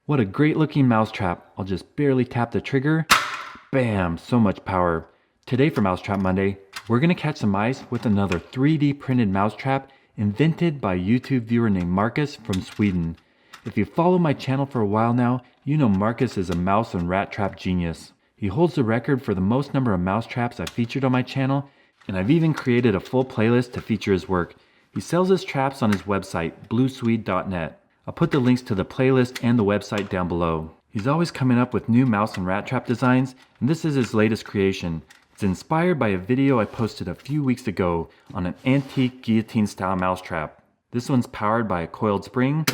What a great looking mousetrap. I'll just barely tap the trigger. Bam, so much power. Today for Mousetrap Monday, we're gonna catch some mice with another 3D printed mousetrap invented by a YouTube viewer named Marcus from Sweden. If you follow my channel for a while now, you know Marcus is a mouse and rat trap genius. He holds the record for the most number of mousetraps I've featured on my channel, and I've even created a full playlist to feature his work. He sells his traps on his website, blueswede.net. I'll put the links to the playlist and the website down below. He's always coming up with new mouse and rat trap designs, and this is his latest creation. It's inspired by a video I posted a few weeks ago on an antique guillotine style mousetrap. This one's powered by a coiled spring,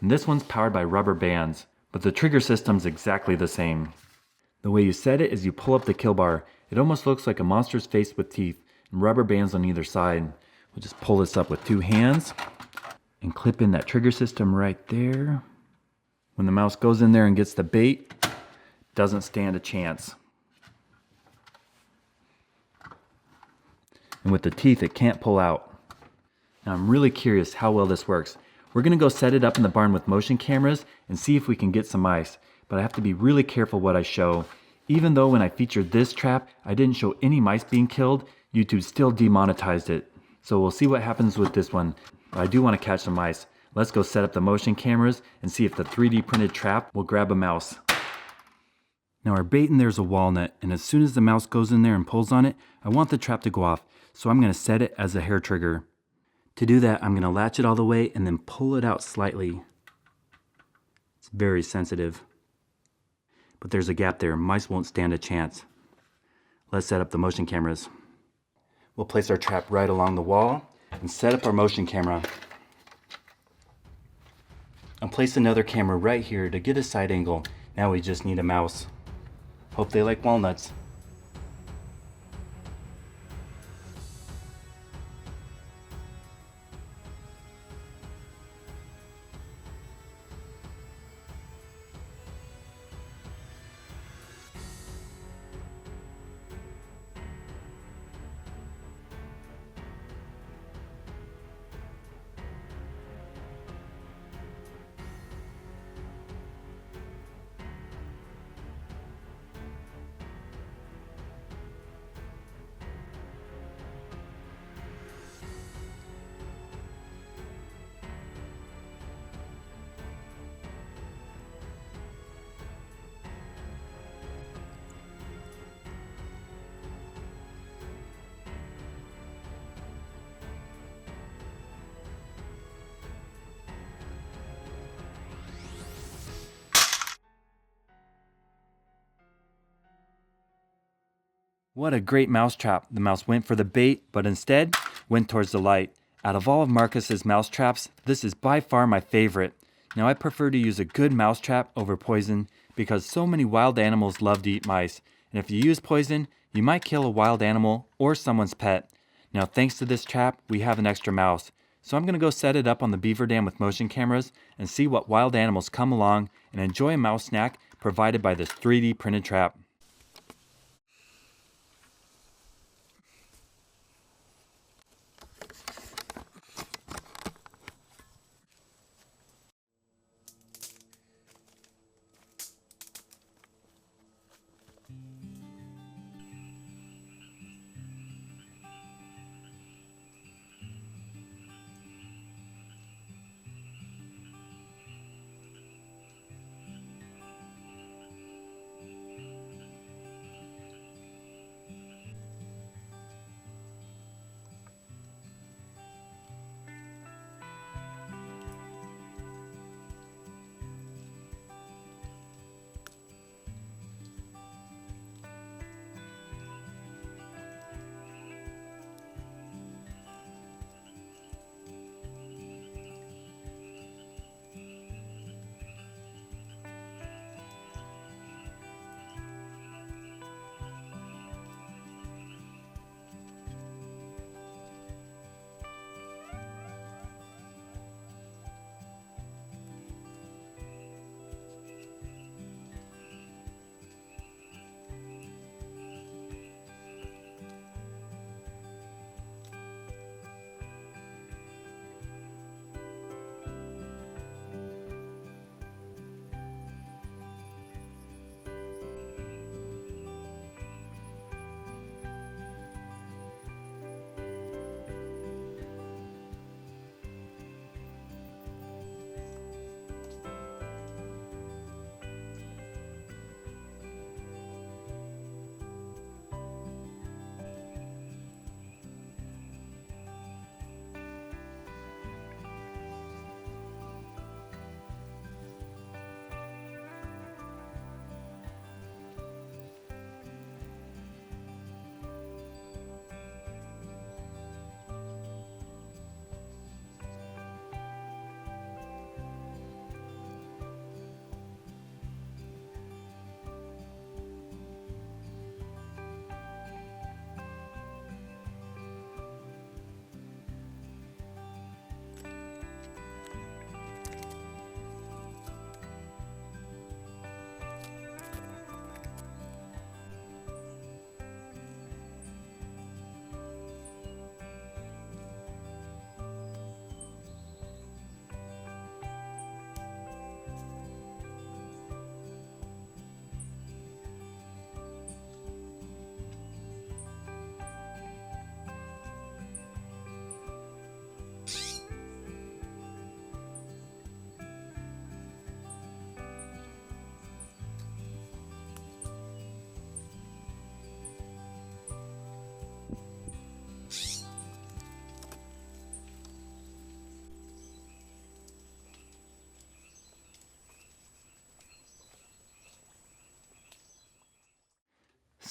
and this one's powered by rubber bands, but the trigger system's exactly the same. The way you set it is you pull up the kill bar. It almost looks like a monster's face with teeth and rubber bands on either side. We'll just pull this up with two hands and clip in that trigger system right there. When the mouse goes in there and gets the bait, it doesn't stand a chance. And with the teeth, it can't pull out. Now I'm really curious how well this works. We're gonna go set it up in the barn with motion cameras and see if we can get some mice. But I have to be really careful what I show. Even though when I featured this trap, I didn't show any mice being killed, YouTube still demonetized it. So we'll see what happens with this one. But I do want to catch some mice. Let's go set up the motion cameras and see if the 3D printed trap will grab a mouse. Now our bait in there is a walnut, and as soon as the mouse goes in there and pulls on it, I want the trap to go off. So I'm going to set it as a hair trigger. To do that, I'm going to latch it all the way and then pull it out slightly. It's very sensitive. But there's a gap there. Mice won't stand a chance. Let's set up the motion cameras. We'll place our trap right along the wall and set up our motion camera. I'll place another camera right here to get a side angle. Now we just need a mouse. Hope they like walnuts. What a great mousetrap. The mouse went for the bait, but instead went towards the light. Out of all of Marcus's mousetraps, this is by far my favorite. Now I prefer to use a good mousetrap over poison because so many wild animals love to eat mice. And if you use poison, you might kill a wild animal or someone's pet. Now thanks to this trap, we have an extra mouse. So I'm gonna go set it up on the beaver dam with motion cameras and see what wild animals come along and enjoy a mouse snack provided by this 3D printed trap.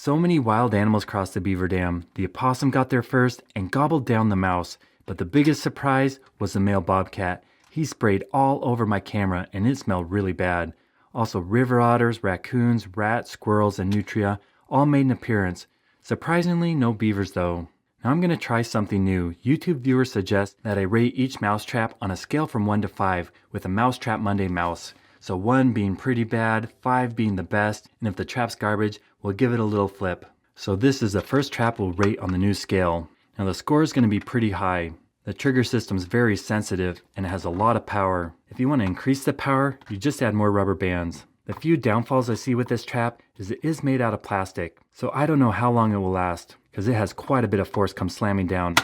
So many wild animals crossed the beaver dam. The opossum got there first and gobbled down the mouse. But the biggest surprise was the male bobcat. He sprayed all over my camera and it smelled really bad. Also river otters, raccoons, rats, squirrels, and nutria all made an appearance. Surprisingly, no beavers though. Now I'm going to try something new. YouTube viewers suggest that I rate each mousetrap on a scale from 1 to 5 with a Mousetrap Monday mouse. So 1 being pretty bad, 5 being the best, and if the trap's garbage, we'll give it a little flip. So this is the first trap we'll rate on the new scale. Now the score is going to be pretty high. The trigger system's very sensitive and it has a lot of power. If you want to increase the power, you just add more rubber bands. The few downfalls I see with this trap is it is made out of plastic, so I don't know how long it will last, because it has quite a bit of force come slamming down.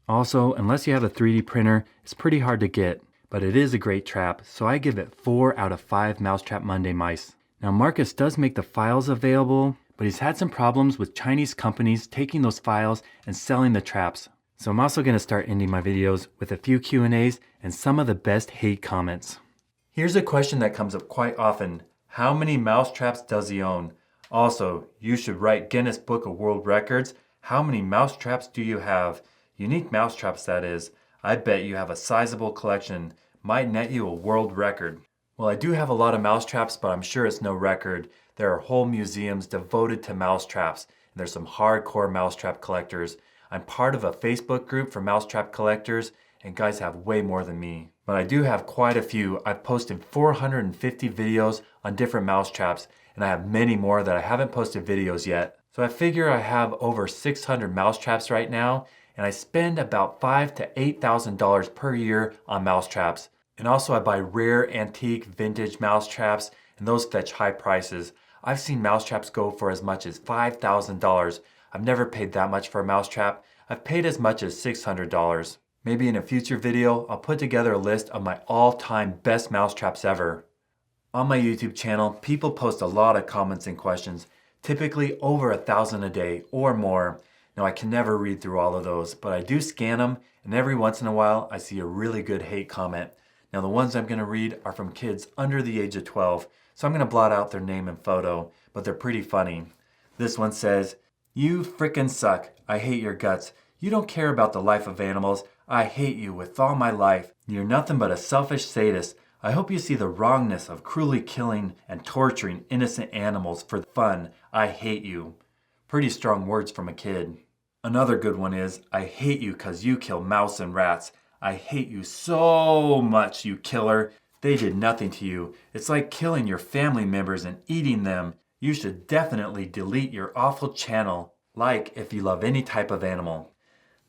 Also, unless you have a 3D printer, it's pretty hard to get, but it is a great trap, so I give it 4 out of 5 Mousetrap Monday mice. Now Marcus does make the files available, but he's had some problems with Chinese companies taking those files and selling the traps. So I'm also going to start ending my videos with a few Q&As and some of the best hate comments. Here's a question that comes up quite often. How many mousetraps does he own? Also, you should write Guinness Book of World Records. How many mousetraps do you have? Unique mousetraps, that is. I bet you have a sizable collection. Might net you a world record. Well, I do have a lot of mousetraps, but I'm sure it's no record. There are whole museums devoted to mousetraps, and there's some hardcore mousetrap collectors. I'm part of a Facebook group for mousetrap collectors, and guys have way more than me. But I do have quite a few. I've posted 450 videos on different mousetraps, and I have many more that I haven't posted videos yet. So I figure I have over 600 mousetraps right now, and I spend about $5,000 to $8,000 per year on mousetraps. And also I buy rare, antique, vintage mousetraps, and those fetch high prices. I've seen mousetraps go for as much as $5,000. I've never paid that much for a mousetrap. I've paid as much as $600. Maybe in a future video, I'll put together a list of my all-time best mousetraps ever. On my YouTube channel, people post a lot of comments and questions, typically over 1,000 a day or more. Now I can never read through all of those, but I do scan them, and every once in a while I see a really good hate comment. Now the ones I'm going to read are from kids under the age of 12, so I'm going to blot out their name and photo, but they're pretty funny. This one says, "You frickin' suck. I hate your guts. You don't care about the life of animals. I hate you with all my life. You're nothing but a selfish sadist. I hope you see the wrongness of cruelly killing and torturing innocent animals for fun. I hate you." Pretty strong words from a kid. Another good one is, "I hate you 'cause you kill mouse and rats. I hate you so much, you killer. They did nothing to you. It's like killing your family members and eating them. You should definitely delete your awful channel. Like if you love any type of animal."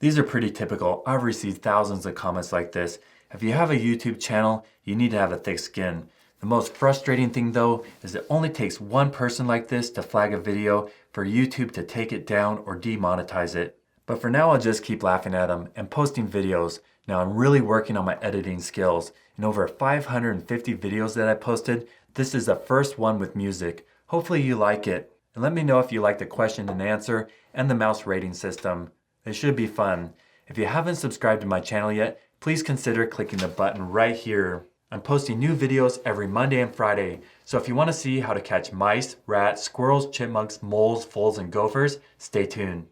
These are pretty typical. I've received thousands of comments like this. If you have a YouTube channel, you need to have a thick skin. The most frustrating thing though is it only takes one person like this to flag a video for YouTube to take it down or demonetize it. But for now I'll just keep laughing at them and posting videos. Now I'm really working on my editing skills. In over 550 videos that I posted, this is the first one with music. Hopefully you like it. And let me know if you like the question and answer and the mouse rating system. It should be fun. If you haven't subscribed to my channel yet, please consider clicking the button right here. I'm posting new videos every Monday and Friday, so if you want to see how to catch mice, rats, squirrels, chipmunks, moles, foals, and gophers, stay tuned.